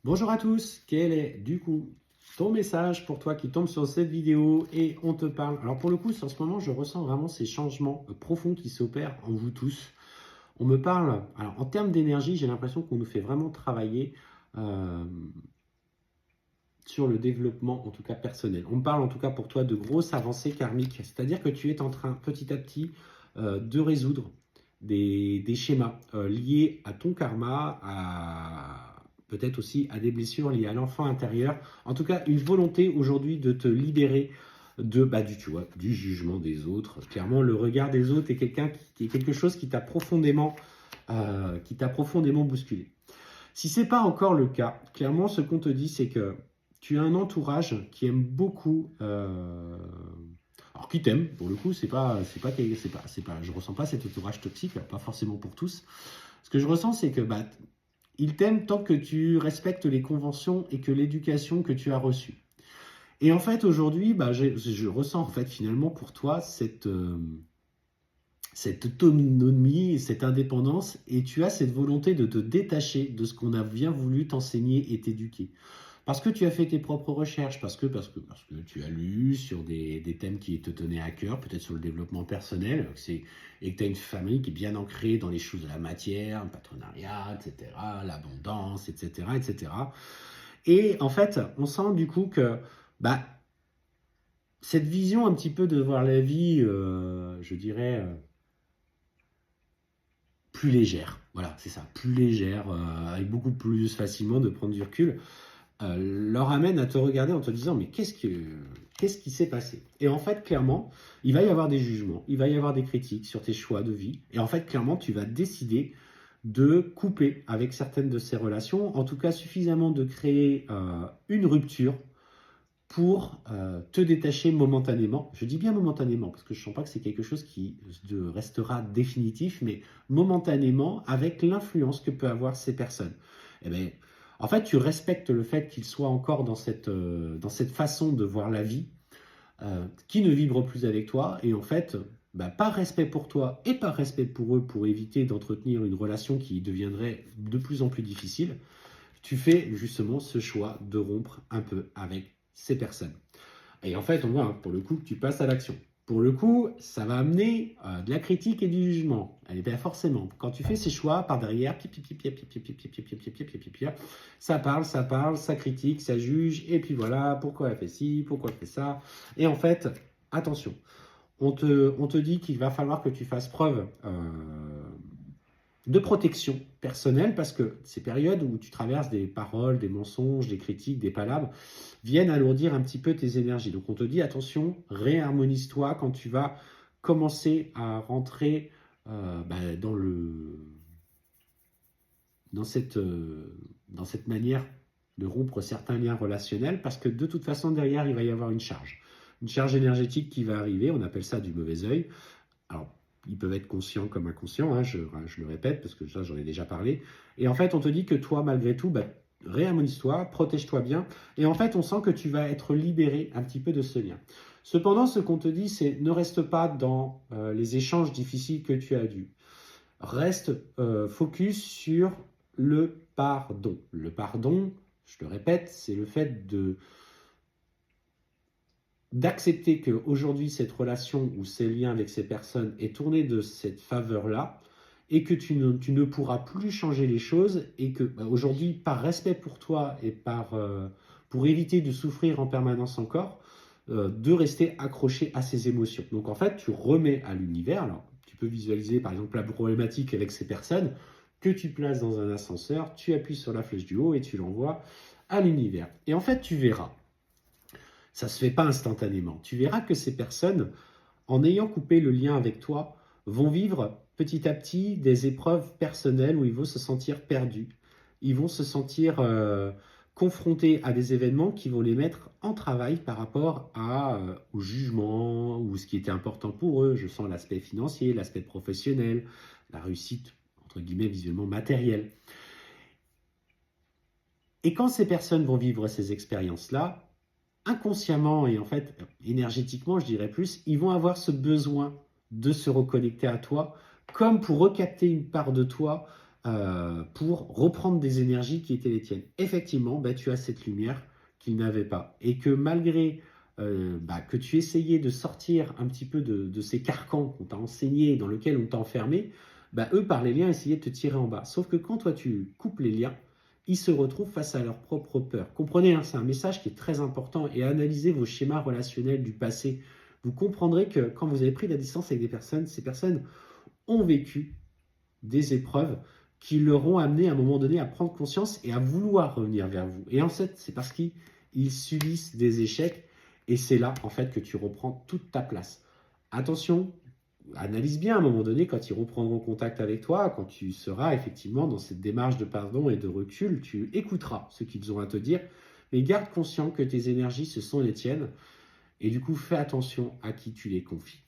Bonjour à tous, quel est du coup ton message pour toi qui tombe sur cette vidéo et on te parle. Alors pour le coup, en ce moment, je ressens vraiment ces changements profonds qui s'opèrent en vous tous. On me parle, alors en termes d'énergie, j'ai l'impression qu'on nous fait vraiment travailler euh, sur le développement, en tout cas personnel. On me parle en tout cas pour toi de grosses avancées karmiques, c'est-à-dire que tu es en train petit à petit de résoudre des schémas liés à ton karma, peut-être aussi à des blessures liées à l'enfant intérieur. En tout cas, une volonté aujourd'hui de te libérer du jugement des autres. Clairement, le regard des autres est qui est quelque chose qui t'a profondément bousculé. Si ce n'est pas encore le cas, clairement, ce qu'on te dit, c'est que tu as un entourage qui aime beaucoup, alors qui t'aime, pour le coup, je ressens pas cet entourage toxique, pas forcément pour tous. Ce que je ressens, c'est que il t'aime tant que tu respectes les conventions et que l'éducation que tu as reçue. Et en fait, aujourd'hui, je ressens en fait finalement pour toi cette autonomie, cette indépendance, et tu as cette volonté de te détacher de ce qu'on a bien voulu t'enseigner et t'éduquer. Parce que tu as fait tes propres recherches, parce que tu as lu sur des thèmes qui te tenaient à cœur, peut-être sur le développement personnel, et que tu as une famille qui est bien ancrée dans les choses de la matière, le patronariat, etc., l'abondance, etc., etc. Et en fait, on sent du coup que bah, cette vision un petit peu de voir la vie, je dirais, plus légère. Voilà, c'est ça, plus légère, avec beaucoup plus facilement de prendre du recul, leur amène à te regarder en te disant mais qu'est-ce qui s'est passé? Et en fait, clairement, il va y avoir des jugements, il va y avoir des critiques sur tes choix de vie. Et en fait, clairement, tu vas décider de couper avec certaines de ces relations, en tout cas suffisamment de créer une rupture pour te détacher momentanément. Je dis bien momentanément, parce que je ne sens pas que c'est quelque chose qui restera définitif, mais momentanément avec l'influence que peuvent avoir ces personnes. Eh bien, en fait, tu respectes le fait qu'ils soient encore dans cette façon de voir la vie, qui ne vibre plus avec toi, et en fait, par respect pour toi et par respect pour eux, pour éviter d'entretenir une relation qui deviendrait de plus en plus difficile, tu fais justement ce choix de rompre un peu avec ces personnes. Et en fait, on voit, pour le coup, que tu passes à l'action. Pour le coup, ça va amener de la critique et du jugement. Et bien forcément, quand tu fais ces choix, par derrière, ça parle, ça critique, ça juge, et puis voilà, pourquoi elle fait ci, pourquoi elle fait ça. Et en fait, attention, on te dit qu'il va falloir que tu fasses preuve de protection personnelle parce que ces périodes où tu traverses des paroles, des mensonges, des critiques, des palabres viennent alourdir un petit peu tes énergies. Donc on te dit attention, réharmonise-toi quand tu vas commencer à rentrer dans dans cette manière de rompre certains liens relationnels parce que de toute façon derrière il va y avoir une charge énergétique qui va arriver, on appelle ça du mauvais œil. Alors, ils peuvent être conscients comme inconscients, hein, je le répète parce que ça, j'en ai déjà parlé. Et en fait, on te dit que toi, malgré tout, réharmonise-toi, protège-toi bien. Et en fait, on sent que tu vas être libéré un petit peu de ce lien. Cependant, ce qu'on te dit, c'est ne reste pas dans les échanges difficiles que tu as eus. Reste focus sur le pardon. Le pardon, je le répète, c'est le fait d'accepter qu'aujourd'hui, cette relation ou ces liens avec ces personnes est tourné de cette faveur-là et que tu ne pourras plus changer les choses et que aujourd'hui, par respect pour toi et pour éviter de souffrir en permanence encore, de rester accroché à ces émotions. Donc en fait, tu remets à l'univers, alors tu peux visualiser par exemple la problématique avec ces personnes que tu places dans un ascenseur, tu appuies sur la flèche du haut et tu l'envoies à l'univers. Et en fait, tu verras, ça ne se fait pas instantanément. Tu verras que ces personnes, en ayant coupé le lien avec toi, vont vivre petit à petit des épreuves personnelles où ils vont se sentir perdus. Ils vont se sentir confrontés à des événements qui vont les mettre en travail par rapport au jugement ou ce qui était important pour eux. Je sens l'aspect financier, l'aspect professionnel, la réussite, entre guillemets, visuellement matérielle. Et quand ces personnes vont vivre ces expériences-là, inconsciemment et en fait énergétiquement, je dirais plus, ils vont avoir ce besoin de se reconnecter à toi, comme pour recapter une part de toi pour reprendre des énergies qui étaient les tiennes. Effectivement, bah, tu as cette lumière qu'ils n'avaient pas. Et que malgré que tu essayais de sortir un petit peu de ces carcans qu'on t'a enseigné, dans lesquels on t'a enfermé, bah, eux, par les liens, essayaient de te tirer en bas. Sauf que quand toi, tu coupes les liens, ils se retrouvent face à leur propre peur. Comprenez, hein, c'est un message qui est très important et analysez vos schémas relationnels du passé. Vous comprendrez que quand vous avez pris la distance avec des personnes, ces personnes ont vécu des épreuves qui leur ont amené à un moment donné à prendre conscience et à vouloir revenir vers vous. Et en fait, c'est parce qu'ils subissent des échecs et c'est là, en fait, que tu reprends toute ta place. Attention, analyse bien à un moment donné quand ils reprendront contact avec toi, quand tu seras effectivement dans cette démarche de pardon et de recul, tu écouteras ce qu'ils ont à te dire, mais garde conscient que tes énergies, ce sont les tiennes et du coup, fais attention à qui tu les confies.